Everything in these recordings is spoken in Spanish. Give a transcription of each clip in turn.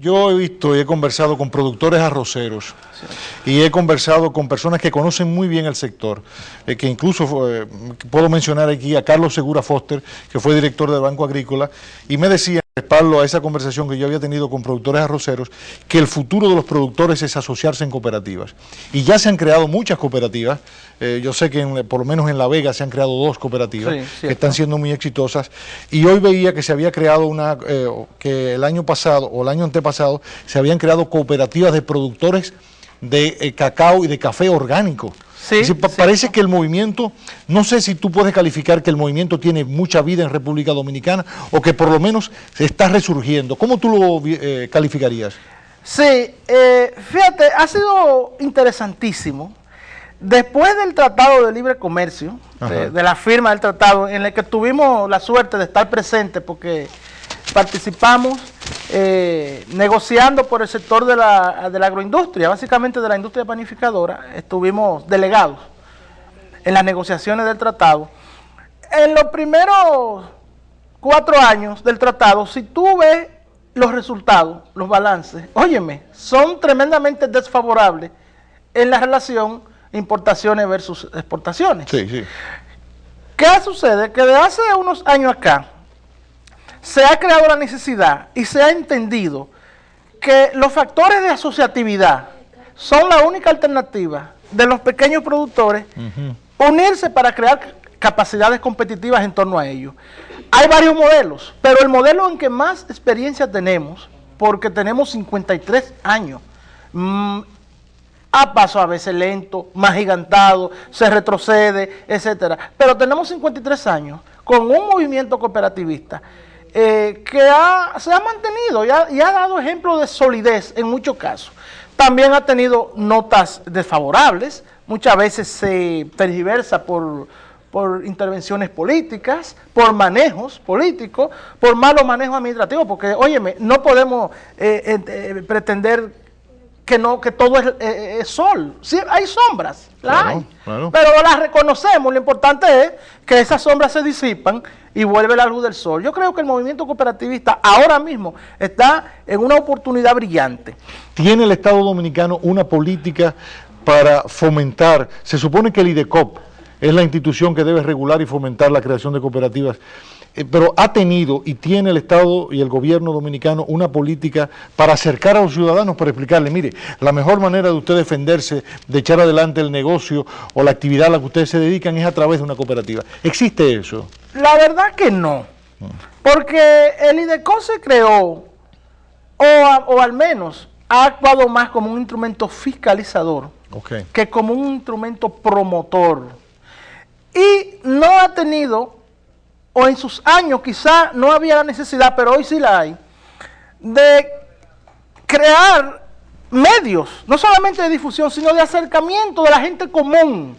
Yo he visto y he conversado con productores arroceros y he conversado con personas que conocen muy bien el sector, que incluso puedo mencionar aquí a Carlos Segura Foster, que fue director del Banco Agrícola, y me decía, respaldo a esa conversación que yo había tenido con productores arroceros, que el futuro de los productores es asociarse en cooperativas. Y ya se han creado muchas cooperativas, yo sé que por lo menos en La Vega se han creado 2 cooperativas que están siendo muy exitosas, y hoy veía que se había creado una, que el año pasado o el año antepasado se habían creado cooperativas de productores de cacao y de café orgánico. Parece que el movimiento, no sé si tú puedes calificar que el movimiento tiene mucha vida en República Dominicana o que por lo menos se está resurgiendo. ¿Cómo tú lo calificarías? Sí, fíjate, ha sido interesantísimo. Después del Tratado de Libre Comercio, de la firma del tratado, en el que tuvimos la suerte de estar presentes porque participamos negociando por el sector de la agroindustria, básicamente de la industria panificadora, estuvimos delegados en las negociaciones del tratado. En los primeros 4 años del tratado, si tú ves los resultados, los balances, óyeme, son tremendamente desfavorables en la relación importaciones versus exportaciones. ¿Qué sucede? Que de hace unos años acá, se ha creado la necesidad y se ha entendido que los factores de asociatividad son la única alternativa de los pequeños productores unirse para crear capacidades competitivas en torno a ellos. Hay varios modelos, pero el modelo en que más experiencia tenemos, porque tenemos 53 años, a paso a veces lento, más gigantado, se retrocede, etcétera. Pero tenemos 53 años con un movimiento cooperativista que se ha mantenido y ha dado ejemplo de solidez en muchos casos. También ha tenido notas desfavorables, muchas veces se tergiversa por intervenciones políticas, por manejos políticos, por malos manejos administrativos, porque, óyeme, no podemos pretender que todo es sol. Sí, hay sombras, hay, pero las reconocemos. Lo importante es que esas sombras se disipan y vuelve la luz del sol. Yo creo que el movimiento cooperativista ahora mismo está en una oportunidad brillante. ¿Tiene el Estado Dominicano una política para fomentar? Se supone que el IDECOP es la institución que debe regular y fomentar la creación de cooperativas, pero ¿ha tenido y tiene el Estado y el gobierno dominicano una política para acercar a los ciudadanos, para explicarle, mire, la mejor manera de usted defenderse, de echar adelante el negocio o la actividad a la que ustedes se dedican es a través de una cooperativa? ¿Existe eso? La verdad que no, porque el IDECOP se creó, o al menos ha actuado más como un instrumento fiscalizador que como un instrumento promotor, y no ha tenido, o en sus años quizá no había la necesidad, pero hoy sí la hay, de crear medios, no solamente de difusión, sino de acercamiento de la gente común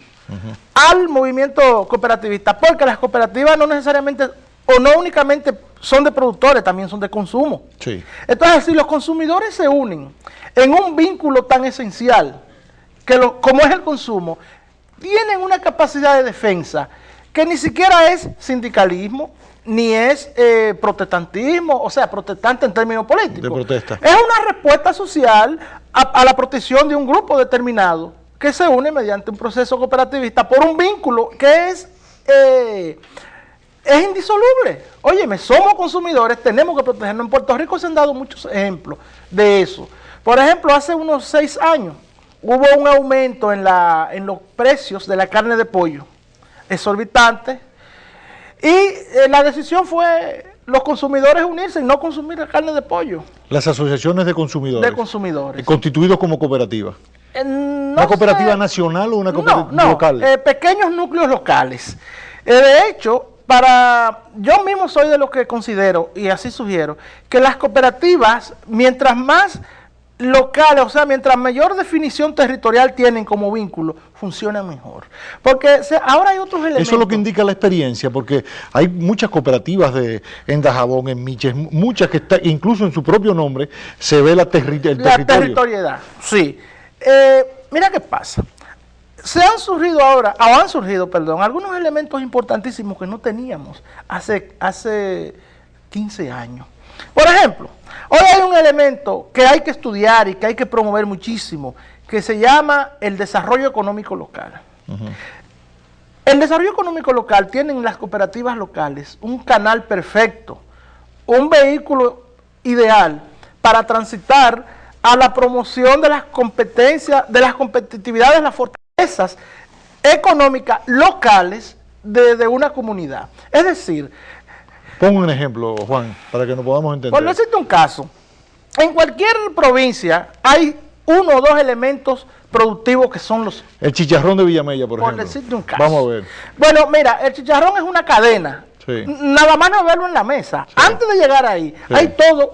al movimiento cooperativista, porque las cooperativas no necesariamente, o no únicamente son de productores, también son de consumo. Entonces, si los consumidores se unen en un vínculo tan esencial, como es el consumo, tienen una capacidad de defensa que ni siquiera es sindicalismo, ni es protestantismo, o sea, protestante en términos políticos. De protesta. Es una respuesta social a la protección de un grupo determinado que se une mediante un proceso cooperativista por un vínculo que es indisoluble. Óyeme, somos consumidores, tenemos que protegernos. En Puerto Rico se han dado muchos ejemplos de eso. Por ejemplo, hace unos 6 años hubo un aumento en los precios de la carne de pollo, exorbitante, y la decisión fue los consumidores unirse y no consumir la carne de pollo. Las asociaciones de consumidores. De consumidores. Constituidos como cooperativa. ¿Una cooperativa nacional o una cooperativa local? Pequeños núcleos locales. De hecho, yo mismo soy de los que considero, y así sugiero, que las cooperativas, mientras más locales, o sea, mientras mayor definición territorial tienen como vínculo, funcionan mejor. Porque ahora hay otros elementos. Eso es lo que indica la experiencia, porque hay muchas cooperativas en Dajabón, en Miches, muchas que incluso en su propio nombre se ve el territorio. La territorialidad, sí. Mira qué pasa. Han surgido algunos elementos importantísimos que no teníamos hace 15 años. Por ejemplo, hoy hay un elemento que hay que estudiar y que hay que promover muchísimo, que se llama el desarrollo económico local. El desarrollo económico local tiene en las cooperativas locales un canal perfecto, un vehículo ideal para transitar a la promoción de las competencias, de las competitividades, las fortalezas económicas locales de una comunidad. Es decir, pongo un ejemplo, Juan, para que nos podamos entender. Por decirte un caso, en cualquier provincia hay uno o dos elementos productivos que son los... El chicharrón de Villamella, por ejemplo. Por decirte un caso. Vamos a ver. Bueno, mira, el chicharrón es una cadena. Sí. Nada más no verlo en la mesa. Sí. Antes de llegar ahí, sí, hay todo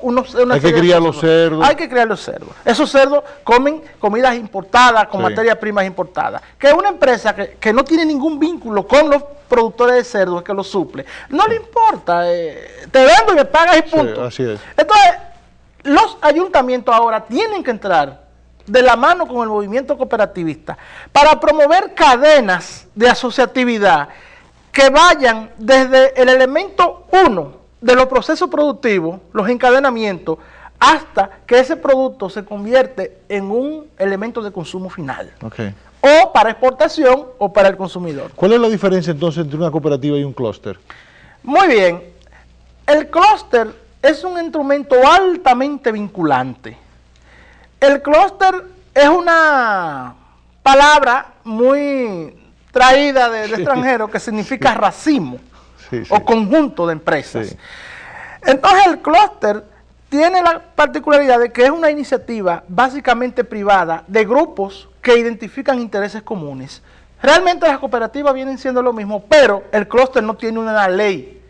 hay que criar los cerdos. Hay que criar los cerdos. Esos cerdos comen comidas importadas, con materias primas importadas. Que una empresa que no tiene ningún vínculo con los productores de cerdos, que los suple, no le importa. Te vendo y me pagas y punto. Sí, así es. Entonces, los ayuntamientos ahora tienen que entrar de la mano con el movimiento cooperativista para promover cadenas de asociatividad que vayan desde el elemento 1 de los procesos productivos, los encadenamientos, hasta que ese producto se convierte en un elemento de consumo final. Okay. O para exportación o para el consumidor. ¿Cuál es la diferencia entonces entre una cooperativa y un clúster? Muy bien. El clúster es un instrumento altamente vinculante. El clúster es una palabra muy traída del extranjero que significa racimo o conjunto de empresas. Entonces el clúster tiene la particularidad de que es una iniciativa básicamente privada de grupos que identifican intereses comunes. Realmente las cooperativas vienen siendo lo mismo, pero el clúster no tiene una ley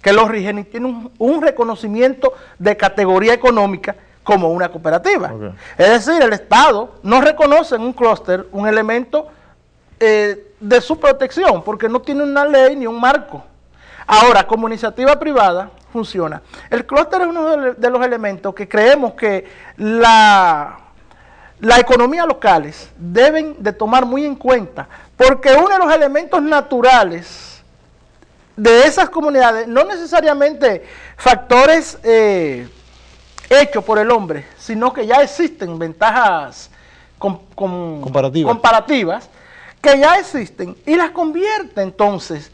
que lo rige ni tiene un reconocimiento de categoría económica como una cooperativa. Okay. Es decir, el Estado no reconoce en un clúster un elemento de su protección, porque no tiene una ley ni un marco. Ahora, como iniciativa privada, funciona. El clúster es uno de los elementos que creemos que la economía locales deben de tomar muy en cuenta, porque uno de los elementos naturales de esas comunidades, no necesariamente factores hechos por el hombre, sino que ya existen ventajas comparativas, que ya existen, y las convierte entonces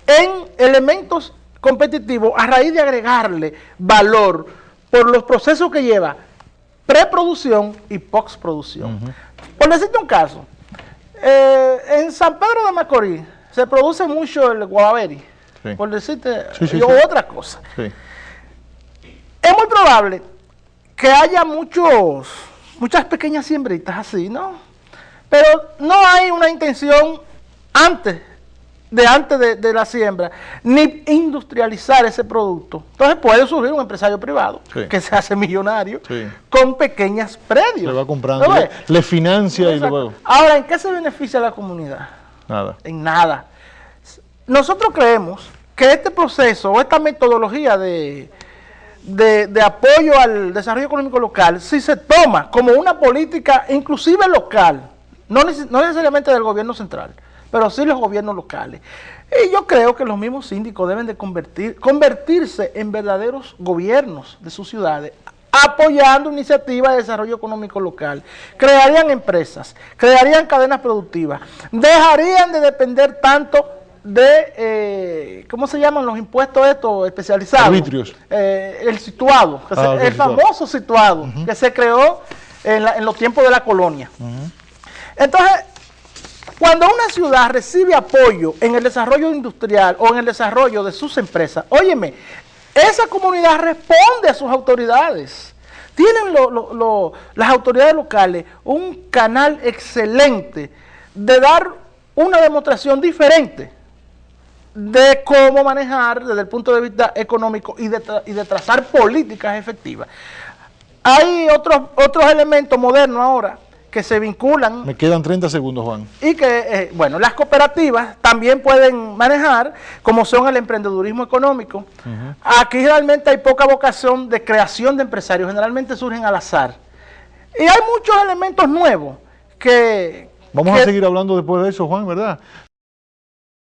en elementos competitivos a raíz de agregarle valor por los procesos que lleva preproducción y postproducción. Por decirte un caso, en San Pedro de Macorís se produce mucho el guavaberi, por decirte, otra cosa. Es muy probable que haya muchas pequeñas siembritas así, ¿no? Pero no hay una intención antes de la siembra, ni industrializar ese producto. Entonces puede surgir un empresario privado que se hace millonario con pequeñas predios. Le va comprando, le financia. Exacto. Y luego... Ahora, ¿en qué se beneficia la comunidad? Nada. En nada. Nosotros creemos que este proceso o esta metodología de apoyo al desarrollo económico local, si se toma como una política inclusive local, no necesariamente del gobierno central, pero sí los gobiernos locales. Y yo creo que los mismos síndicos deben de convertirse en verdaderos gobiernos de sus ciudades, apoyando iniciativas de desarrollo económico local. Crearían empresas, crearían cadenas productivas, dejarían de depender tanto de, ¿cómo se llaman los impuestos estos especializados? Arbitrios. El situado, el famoso situado, que se creó en los tiempos de la colonia. Entonces, cuando una ciudad recibe apoyo en el desarrollo industrial o en el desarrollo de sus empresas, óyeme, esa comunidad responde a sus autoridades. Tienen las autoridades locales un canal excelente de dar una demostración diferente de cómo manejar desde el punto de vista económico y de trazar políticas efectivas. Hay otros elementos modernos ahora que se vinculan. Me quedan 30 segundos, Juan. Y que, bueno, las cooperativas también pueden manejar, como son el emprendedurismo económico. Aquí realmente hay poca vocación de creación de empresarios, generalmente surgen al azar. Y hay muchos elementos nuevos que... Vamos a seguir hablando después de eso, Juan, ¿verdad?